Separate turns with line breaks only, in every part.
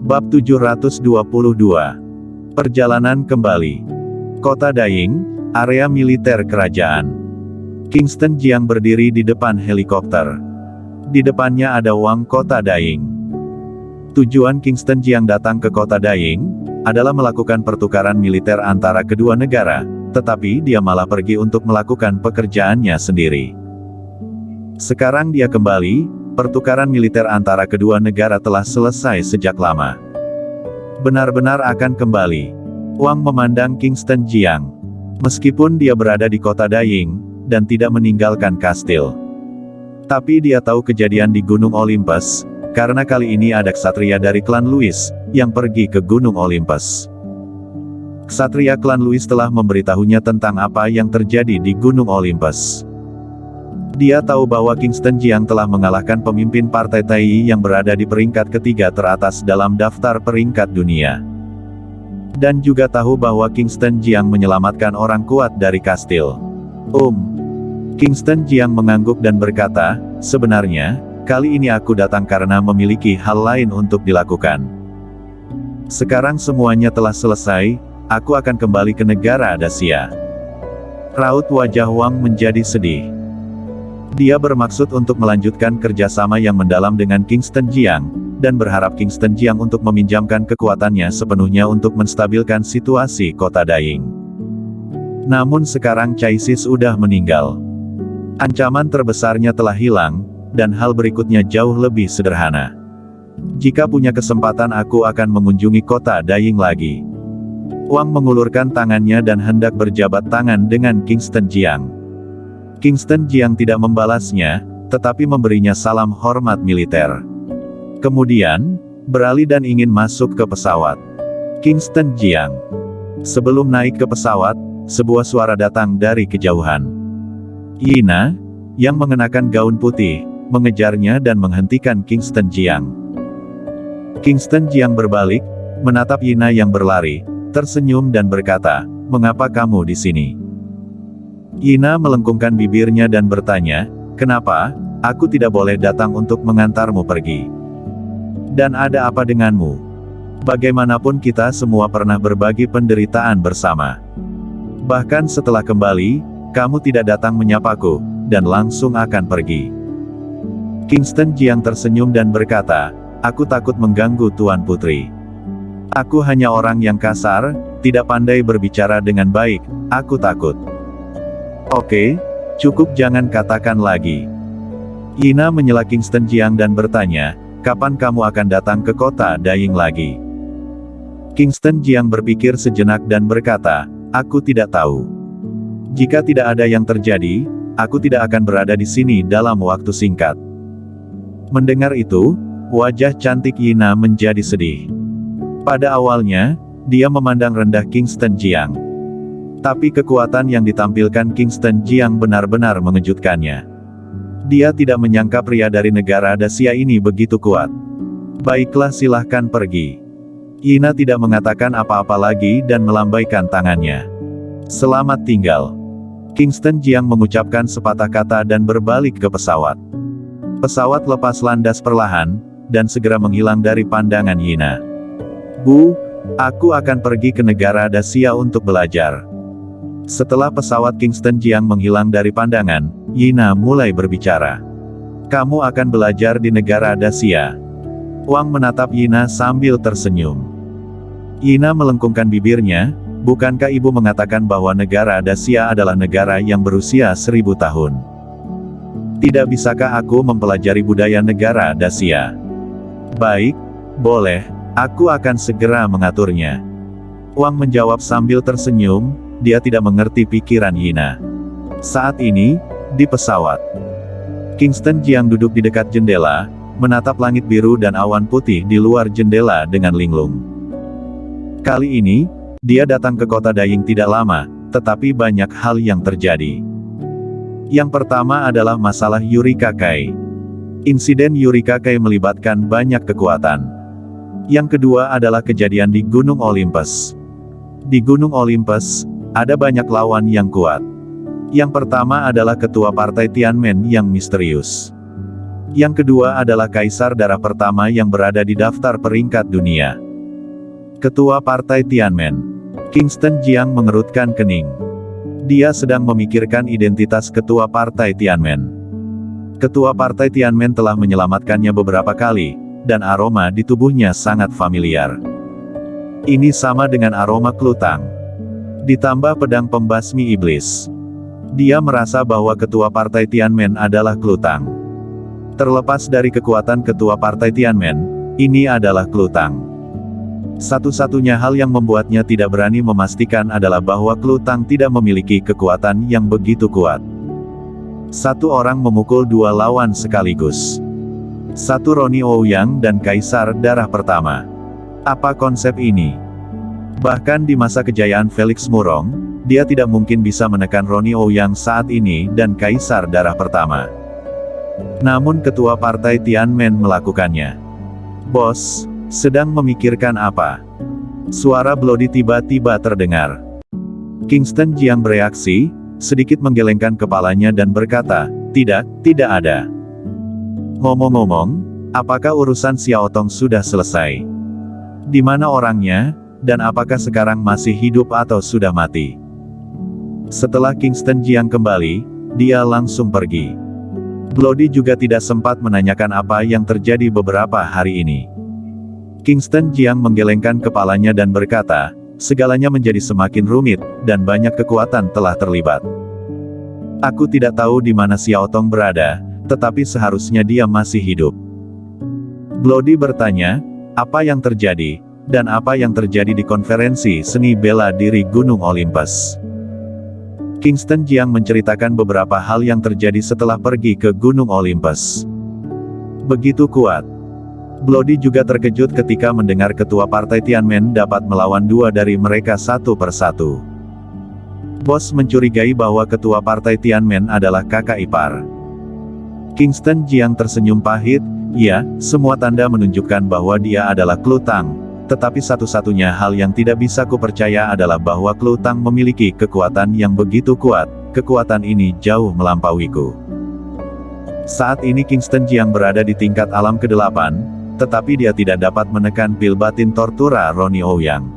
Bab 722. Perjalanan kembali. Kota Daying, area militer kerajaan. Kingston Jiang berdiri di depan helikopter. Di depannya ada Wang Kota Daying. Tujuan Kingston Jiang datang ke Kota Daying adalah melakukan pertukaran militer antara kedua negara, tetapi dia malah pergi untuk melakukan pekerjaannya sendiri. Sekarang dia kembali, pertukaran militer antara kedua negara telah selesai sejak lama. Benar-benar akan kembali. Wang memandang Kingston Jiang. Meskipun dia berada di Kota Daying, dan tidak meninggalkan kastil. Tapi dia tahu kejadian di Gunung Olympus, karena kali ini ada ksatria dari klan Louis, yang pergi ke Gunung Olympus. Ksatria klan Louis telah memberitahunya tentang apa yang terjadi di Gunung Olympus. Dia tahu bahwa Kingston Jiang telah mengalahkan pemimpin partai Tai yang berada di peringkat ketiga teratas dalam daftar peringkat dunia. Dan juga tahu bahwa Kingston Jiang menyelamatkan orang kuat dari kastil. Kingston Jiang mengangguk dan berkata, sebenarnya, kali ini aku datang karena memiliki hal lain untuk dilakukan. Sekarang semuanya telah selesai, aku akan kembali ke negara Dacia. Raut wajah Wang menjadi sedih. Dia bermaksud untuk melanjutkan kerjasama yang mendalam dengan Kingston Jiang, dan berharap Kingston Jiang untuk meminjamkan kekuatannya sepenuhnya untuk menstabilkan situasi Kota Daying. Namun sekarang Caisis sudah meninggal. Ancaman terbesarnya telah hilang, dan hal berikutnya jauh lebih sederhana. Jika punya kesempatan aku akan mengunjungi Kota Daying lagi. Wang mengulurkan tangannya dan hendak berjabat tangan dengan Kingston Jiang. Kingston Jiang tidak membalasnya, tetapi memberinya salam hormat militer. Kemudian, beralih dan ingin masuk ke pesawat. Kingston Jiang. Sebelum naik ke pesawat, sebuah suara datang dari kejauhan. Yina, yang mengenakan gaun putih, mengejarnya dan menghentikan Kingston Jiang. Kingston Jiang berbalik, menatap Yina yang berlari, tersenyum dan berkata, "Mengapa kamu di sini?" Yina melengkungkan bibirnya dan bertanya, "Kenapa? Aku tidak boleh datang untuk mengantarmu pergi. Dan ada apa denganmu? Bagaimanapun kita semua pernah berbagi penderitaan bersama. Bahkan setelah kembali, kamu tidak datang menyapaku, dan langsung akan pergi." Kingston Jiang tersenyum dan berkata, "Aku takut mengganggu Tuan Putri. Aku hanya orang yang kasar, tidak pandai berbicara dengan baik, aku takut." "Oke, cukup jangan katakan lagi." Yina menyela Kingston Jiang dan bertanya, "Kapan kamu akan datang ke Kota Daying lagi?" Kingston Jiang berpikir sejenak dan berkata, "Aku tidak tahu. Jika tidak ada yang terjadi, aku tidak akan berada di sini dalam waktu singkat." Mendengar itu, wajah cantik Yina menjadi sedih. Pada awalnya, dia memandang rendah Kingston Jiang. Tapi kekuatan yang ditampilkan Kingston Jiang benar-benar mengejutkannya. Dia tidak menyangka pria dari negara Dacia ini begitu kuat. "Baiklah, silahkan pergi." Yina tidak mengatakan apa-apa lagi dan melambaikan tangannya. "Selamat tinggal." Kingston Jiang mengucapkan sepatah kata dan berbalik ke pesawat. Pesawat lepas landas perlahan, dan segera menghilang dari pandangan Yina. "Bu, aku akan pergi ke negara Dacia untuk belajar." Setelah pesawat Kingston Jiang menghilang dari pandangan, Yina mulai berbicara. "Kamu akan belajar di negara Dacia." Wang menatap Yina sambil tersenyum. Yina melengkungkan bibirnya, "Bukankah ibu mengatakan bahwa negara Dacia adalah negara yang berusia 1000 tahun? Tidak bisakah aku mempelajari budaya negara Dacia?" "Baik, boleh, aku akan segera mengaturnya." Wang menjawab sambil tersenyum. Dia tidak mengerti pikiran Yina. Saat ini, di pesawat, Kingston Jiang duduk di dekat jendela, menatap langit biru dan awan putih di luar jendela dengan linglung. Kali ini, dia datang ke Kota Daying tidak lama, tetapi banyak hal yang terjadi. Yang pertama adalah masalah Eureka Kai. Insiden Eureka Kai melibatkan banyak kekuatan. Yang kedua adalah kejadian di Gunung Olympus. Di Gunung Olympus, ada banyak lawan yang kuat. Yang pertama adalah ketua partai Tianmen yang misterius. Yang kedua adalah kaisar darah pertama yang berada di daftar peringkat dunia. Ketua Partai Tianmen. Kingston Jiang mengerutkan kening. Dia sedang memikirkan identitas Ketua Partai Tianmen. Ketua Partai Tianmen telah menyelamatkannya beberapa kali, dan aroma di tubuhnya sangat familiar. Ini sama dengan aroma Klutang. Ditambah pedang pembasmi iblis. Dia merasa bahwa Ketua Partai Tianmen adalah Klutang. Terlepas dari kekuatan Ketua Partai Tianmen, ini adalah Klutang. Satu-satunya hal yang membuatnya tidak berani memastikan adalah bahwa Klutang tidak memiliki kekuatan yang begitu kuat. Satu orang memukul dua lawan sekaligus. Satu Ronnie Ouyang dan Kaisar Darah Pertama. Apa konsep ini? Bahkan di masa kejayaan Felix Murong, dia tidak mungkin bisa menekan Ronnie Ouyang saat ini dan Kaisar Darah Pertama. Namun Ketua Partai Tianmen melakukannya. Bos, sedang memikirkan apa? Suara Bloody tiba-tiba terdengar. Kingston Jiang bereaksi, sedikit menggelengkan kepalanya dan berkata, tidak ada. Ngomong-ngomong, apakah urusan Xiao Tong sudah selesai? Di mana orangnya, dan apakah sekarang masih hidup atau sudah mati? Setelah Kingston Jiang kembali, dia langsung pergi. Bloody juga tidak sempat menanyakan apa yang terjadi beberapa hari ini. Kingston Jiang menggelengkan kepalanya dan berkata, segalanya menjadi semakin rumit, dan banyak kekuatan telah terlibat. Aku tidak tahu di mana Xiao Tong berada, tetapi seharusnya dia masih hidup. Bloody bertanya, apa yang terjadi, dan apa yang terjadi di konferensi seni bela diri Gunung Olympus. Kingston Jiang menceritakan beberapa hal yang terjadi setelah pergi ke Gunung Olympus. Begitu kuat. Bloody juga terkejut ketika mendengar Ketua Partai Tianmen dapat melawan dua dari mereka satu persatu. Bos mencurigai bahwa Ketua Partai Tianmen adalah kakak ipar. Kingston Jiang tersenyum pahit, ya, semua tanda menunjukkan bahwa dia adalah Klutang. Tetapi satu-satunya hal yang tidak bisa kupercaya adalah bahwa Klutang memiliki kekuatan yang begitu kuat. Kekuatan ini jauh melampauiku. Saat ini Kingston Jiang berada di tingkat alam ke-8, tetapi dia tidak dapat menekan pil batin Tortura Ronnie Ouyang.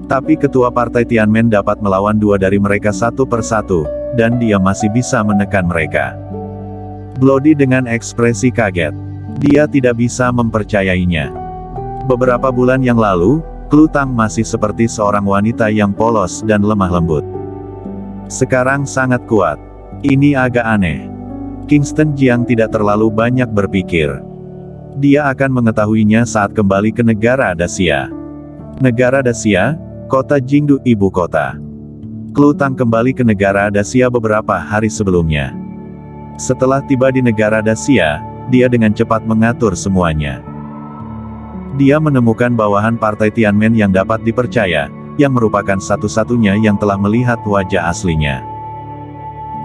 Tapi Ketua Partai Tianmen dapat melawan dua dari mereka satu persatu, dan dia masih bisa menekan mereka. Bloody dengan ekspresi kaget. Dia tidak bisa mempercayainya. Beberapa bulan yang lalu, Klutang masih seperti seorang wanita yang polos dan lemah lembut. Sekarang sangat kuat. Ini agak aneh. Kingston Jiang tidak terlalu banyak berpikir. Dia akan mengetahuinya saat kembali ke negara Daxia. Negara Daxia, kota Jingdu ibu kota. Klutang kembali ke negara Daxia beberapa hari sebelumnya. Setelah tiba di negara Daxia, dia dengan cepat mengatur semuanya. Dia menemukan bawahan Partai Tianmen yang dapat dipercaya, yang merupakan satu-satunya yang telah melihat wajah aslinya.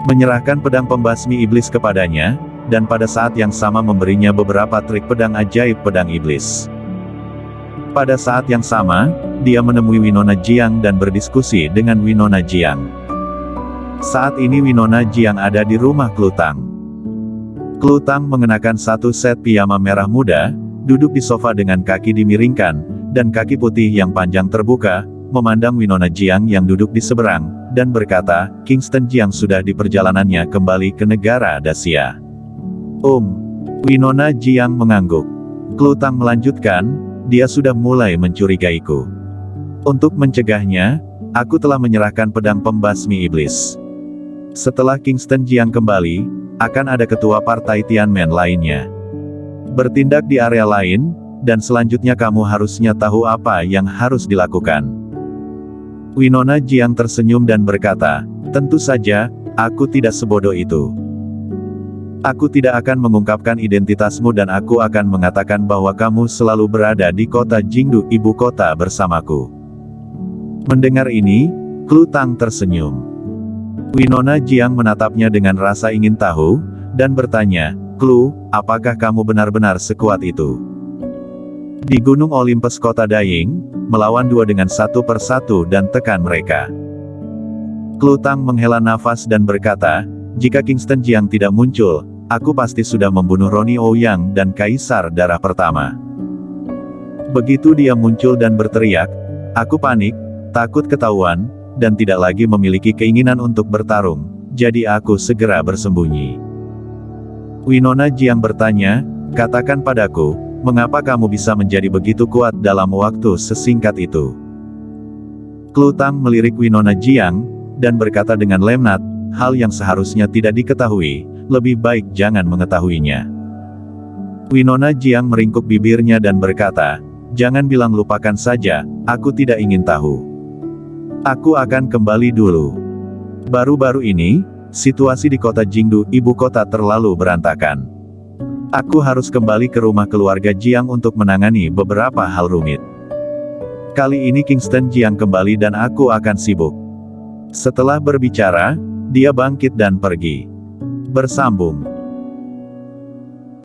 Menyerahkan pedang pembasmi iblis kepadanya, dan pada saat yang sama memberinya beberapa trik pedang ajaib pedang iblis. Pada saat yang sama, dia menemui Winona Jiang dan berdiskusi dengan Winona Jiang. Saat ini Winona Jiang ada di rumah Klutang. Klutang mengenakan satu set piyama merah muda, duduk di sofa dengan kaki dimiringkan, dan kaki putih yang panjang terbuka, memandang Winona Jiang yang duduk di seberang, dan berkata, Kingston Jiang sudah di perjalanannya kembali ke negara Daxia. Winona Jiang mengangguk. Klutang melanjutkan, dia sudah mulai mencurigaiku. Untuk mencegahnya, aku telah menyerahkan pedang pembasmi iblis. Setelah Kingston Jiang kembali, akan ada ketua Partai Tianmen lainnya. Bertindak di area lain, dan selanjutnya kamu harusnya tahu apa yang harus dilakukan. Winona Jiang tersenyum dan berkata, tentu saja, aku tidak sebodoh itu. Aku tidak akan mengungkapkan identitasmu dan aku akan mengatakan bahwa kamu selalu berada di kota Jingdu, ibu kota bersamaku. Mendengar ini, Klutang tersenyum. Winona Jiang menatapnya dengan rasa ingin tahu, dan bertanya, Klu, apakah kamu benar-benar sekuat itu? Di Gunung Olympus kota Daying, melawan dua dengan satu persatu dan tekan mereka. Klutang menghela nafas dan berkata, jika Kingston Jiang tidak muncul, aku pasti sudah membunuh Roni Ouyang dan Kaisar Darah Pertama. Begitu dia muncul dan berteriak, aku panik, takut ketahuan, dan tidak lagi memiliki keinginan untuk bertarung, jadi aku segera bersembunyi. Winona Jiang bertanya, katakan padaku, mengapa kamu bisa menjadi begitu kuat dalam waktu sesingkat itu? Klutang melirik Winona Jiang, dan berkata dengan lemnat, hal yang seharusnya tidak diketahui, lebih baik jangan mengetahuinya. Winona Jiang meringkuk bibirnya dan berkata, jangan bilang lupakan saja, aku tidak ingin tahu. Aku akan kembali dulu. Baru-baru ini, situasi di kota Jingdu, ibu kota terlalu berantakan. Aku harus kembali ke rumah keluarga Jiang untuk menangani beberapa hal rumit. Kali ini Kingston Jiang kembali dan aku akan sibuk. Setelah berbicara, dia bangkit dan pergi. Bersambung.